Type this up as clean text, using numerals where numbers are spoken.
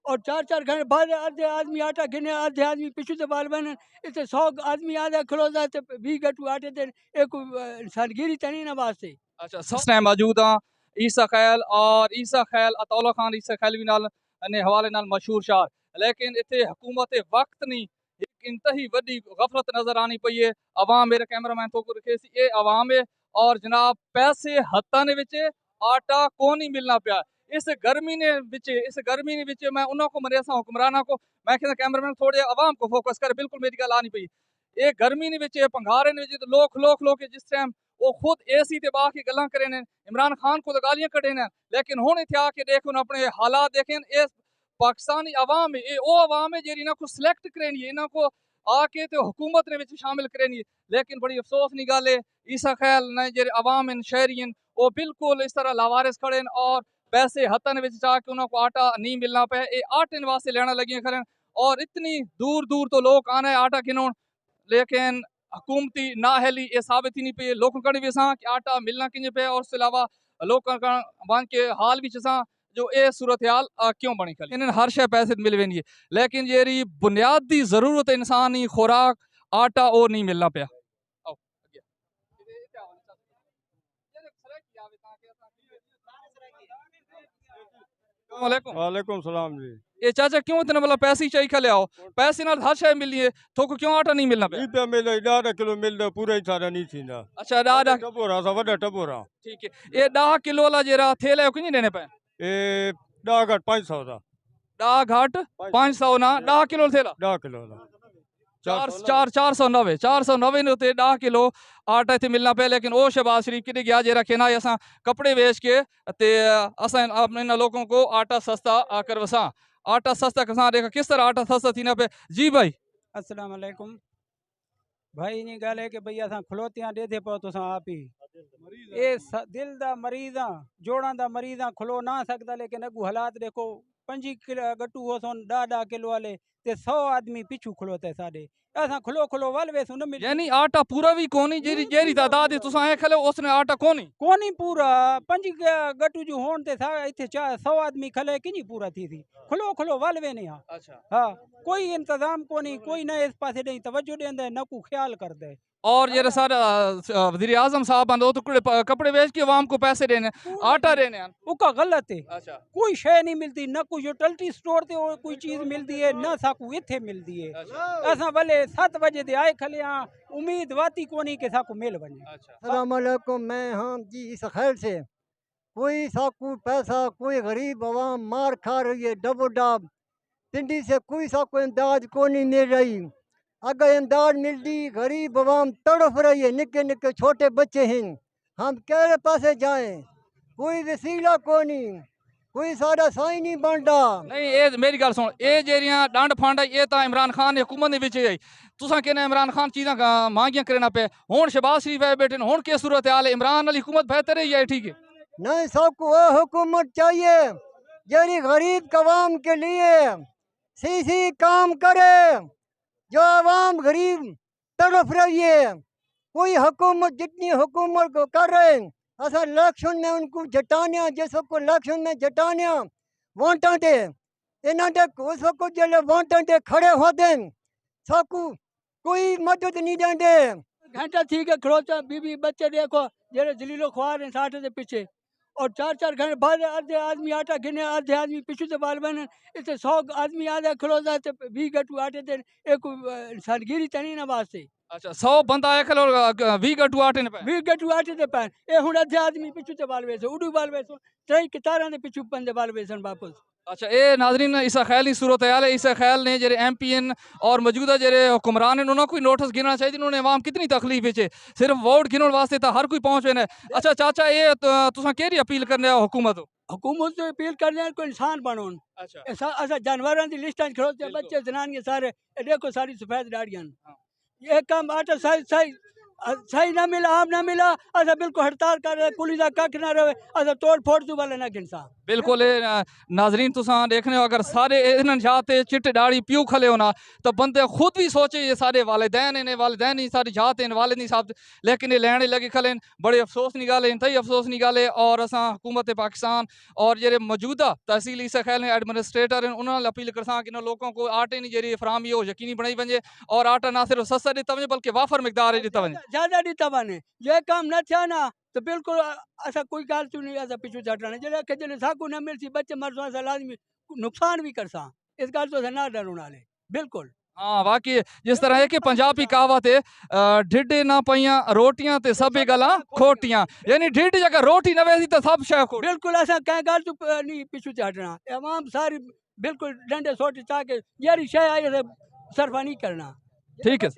और 4-4 घंटे बाद आधे आदमी आटा गिने, आधे आदमी पिछू से बाल बने, इतने 100 आदमी आधा खलोता है, 20 गट्टू आटे दे एक इंसानगिरी तनी ना वास्ते। अच्छा इस टाइम मौजूद हाँ ईसा खैल और ईसा खैल अतौला खान ईसा खैलवी नाल ने हवाले नाल मशहूर शार, लेकिन इतने हुकूमत वक्त नहीं एक इंतही वड्डी गफलत नजर आनी पई है। अवाम मेरे कैमरामैन तो रखे सी ये अवाम है और जनाब पैसे हत्था ने विच आटा को नहीं मिलना पाया इस गर्मी ने विच मैं उन्हों को मरिया हुक्मराना को मैं कहता कैमरामैन थोड़े अवाम को फोकस कर बिल्कुल मेरी गल आनी पई ये गर्मी ने विच पंगारे ने विच लोग खलो खलो के जिस टाइम वो खुद एसी ते बाह के गल्लां करे ने इमरान खान को तो गालियां कटे ने लेकिन हुण इत्थे आके देखो अपने हालात देखें इस पाकिस्तानी अवाम है ये वो अवाम है जेरी इन्हां को सिलेक्ट करेनी है इन्हां को आके तो हुकूमत ने विच शामिल करेनी है। लेकिन बड़ी अफसोस नी गल है ईसा खैल ने जेरे अवाम इन शहरी वो बिल्कुल इस तरह लावारिस खड़े और पैसे हथन विच जाके उन्होंने आटा नहीं मिलना पे ये आटे वास्ते लेना लगी खड़े और इतनी दूर दूर तो लोग आना है आटा गिनो लेकिन हुकूमती नाहली ये साबित ही नहीं पे लोगों का भी असा कि आटा मिलना किंज पे और उसके अलावा लोगों का बन के हाल भी असा जो ये सूरत हाल क्यों बनी खली इन्हें हर शय पैसे मिल वेंदी है लेकिन जेरी बुनियादी जरूरत इंसानी खुराक आटा वो नहीं मिलना पाया। वालेकुम सलाम जी। ये चाचा क्यों इतने मतलब पैसे ही चाहिए खले आओ पैसे नाल हर शय मिली है थोको क्यों आटा नहीं मिलना पे पे मिले 10 किलो मिलदा पूरा ही सारा नहीं थींदा। अच्छा 10 टपोरा सा वड्डा टपोरा ठीक है ये 10 किलो वाला जेरा थैला किंज देने पे ए 10 घट 500 दा 10 घट 500 ना 10 किलो थैला 10 किलो दा 490 ने उते 10 किलो आटा इतने मिलना पे लेकिन वो शहबाज शरीफ किते गया जे रखे ना असा कपड़े बेच के ते असा अपने लोगों को आटा सस्ता करवसा आटा सस्ता कसा देखा किस तरह आटा सस्ता थी ना पे जी भाई अस्सलाम वालेकुम भाई नी गल है कि भई असां खलोतियां देदे पो तुसां आप ही ये दिल दा मरीज हाँ जोड़ां दा मरीज हाँ खलो ना सकदा लेकिन अगू हालात देखो 5 किलो गट्टू हो सोन 10 किलो वाले ते 100 आदमी पिछू खलोते साडे असां खलो खलो वल वेस न मिल यानी आटा पूरा भी कोनी जेरी जेरी तादाद है तुसा ए खले उसने आटा कोनी कोनी पूरा 5 गट्टू जो होन ते इथे 100 आदमी खले किनी पूरा थी खलो खलो वल वे ने अच्छा हाँ कोई इंतजाम कोनी कोई न इस पासे नहीं तवज्जो देंदे न को ख्याल करदे और ये सारा वज़ीर आज़म साहब आंदो तो कपड़े बेच के आवाम को पैसे देने आटा देने उका गलत है अच्छा कोई शय नहीं मिलती न कुछ यूटिलिटी स्टोर ते कोई चीज मिलती है न साकू इथे मिलती है असा भले 7 बजे दे आए खले उम्मीद वाती कोनी के साकू मिल बने। अस्सलाम वालेकुम मैं हम जी इस खैर से कोई साकू पैसा कोई गरीब आवाम मार खा रही है डबो डाब पिंडी से कोई साकू इमदाद को नहीं मिल रही अगर इमदाद मिलती गरीब आवाम तड़फ रही है निके निके छोटे बच्चे हैं हम केड़े पासे जाएं कोई वसीला को नहीं कोई सारा साई नहीं बनता नहीं ये मेरी गल सुन ये जेरियां डंड फंड ये तो इमरान खान ने हुकूमत ने विच आई तुसा कहने इमरान खान चीज़ा महंगियां करना पे हुन शहबाज शरीफ है बेटे हुन के सूरत हाल है इमरान वाली हुकूमत बेहतर है ठीक है नहीं सबको वो हुकूमत चाहिए जेरी गरीब कवाम के लिए सी काम करे जो आवाम गरीब तड़फ रही है कोई हुकूमत जितनी हुकूमत को कर रहे हैं असा इलेक्शन में उनको जटाने जिसको इलेक्शन में जटाने वोटा दे इन्हों दे उसको जल्द वोटा दे खड़े होते सबको कोई मदद नहीं देंगे घंटा ठीक है खड़ोता बीबी बच्चे देखो जेरे जलीलो ख्वार हैं 60 के पीछे और 4-4 घंटे बाद आधे आदमी आटा गिने आधे आदमी पिछू से बाल बने इतने 100 आदमी आधा खड़ोता है 20 गट्टू आटे दे एक इंसानगिरी तनी ना वास्ते। अच्छा 100 बंदा आए खलो 20 गट्टू आटे ने पे 20 गट्टू आटे दे पैन ए हुन आधे आदमी पिछू से बाल वेसो उडू बाल वेसो ट्रई कितारा दे पिछू पंदे बाल वेसन वापस। अच्छा ये नाजरीन ईसा खैल की सूरत हाल है ईसा खैल ने जेरे MP और मौजूदा जेरे हुक्मरान उन्होंने कोई नोटिस गिनना चाहिए उन्होंने आवाम कितनी तकलीफ है सिर्फ वोट गिनने वास्ते तो हर कोई पहुंच वेना अच्छा चाचा ये तुसा केरी अपील करने हुकूमत हुकूमत तो अपील करने को इंसान बनो अच्छा ऐसा जानवरों की लिस्ट खड़ोते बच्चे जनानियां सारे देखो सारी सफेद दाढ़ियां ये काम आटा सही सही सही ना मिला आम ना मिला अस बिल्कुल हड़ताल कर रहे पुलिस का कख ना रहे अस तोड़ फोड़ तू वाले ना गिनसा बिल्कुल नाजरीन तुसां देखने हो अगर सारे इन्हनि जाते चिट्टे दाढ़ी प्यू खले होना तो बंदे खुद भी सोचे ये सारे वालिदैन ने वालिदैन ही सारी जात हैं वालिद नहीं साहब लेकिन ये लैने लगी खलेन बड़े अफसोस नहीं गाले इंतई अफसोस नहीं गाले और असां हुकूमत पाकिस्तान और जे मौजूदा तहसील ईसा ख्याल एडमिनिस्ट्रेटर हैं उन्होंने अपील करसा कि इन लोगों को आटे की जरिए फराहमी हो यकीनी बनाई वजे और आटा ना सिर्फ सस्ता दिता वजे बल्कि वाफर मिकदार दिता वजे ज्यादा ॾीता वञे जे काम न थिया ना तो बिल्कुल असां कोई ॻाल्हि तू नहीं असां पिछू छॾण जॾहिं साकू न मिलसी बच्चे मरसो असां लाज़मी नुकसान भी करसा इस ॻाल्हि तो असां ना डरूं नाले बिल्कुल हाँ वाकई जिस तरह है कि पंजाबी कहावत है ढिड ना पइयां रोटियां ते सब गल्लां खोटियां यानी ढिड जगह रोटी न वेसी तो सब शइ खोटी बिल्कुल असां कंहिं ॻाल्हि तू नहीं पिछू छॾणा अवाम सारी बिल्कुल डंडे सोटी ताकि जहिड़ी शइ आई असां सरफा नहीं करना ठीक है